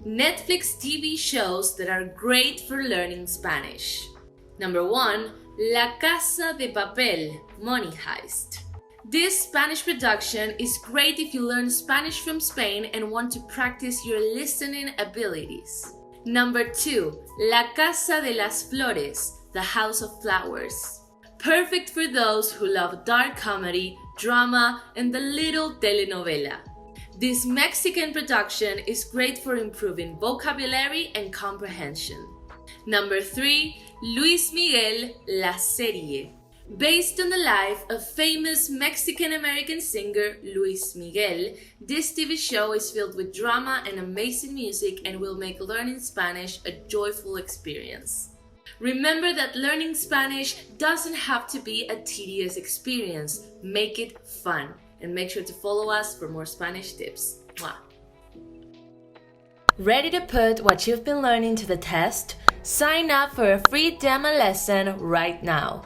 Netflix TV shows that are great for learning Spanish. Number 1. La Casa de Babel, Money Heist. This Spanish production is great if you learn Spanish from Spain and want to practice your listening abilities. Number 2. La Casa de las Flores, the House of Flowers. Perfect for those who love dark comedy, drama, and the little telenovela. This Mexican production is great for improving vocabulary and comprehension. Number 3. Luis Miguel, La Serie. Based on the life of famous Mexican-American singer Luis Miguel, this TV show is filled with drama and amazing music and will make learning Spanish a joyful experience. Remember that learning Spanish doesn't have to be a tedious experience. Make it fun. And make sure to follow us for more Spanish tips. Mwah. Ready to put what you've been learning to the test? Sign up for a free demo lesson right now.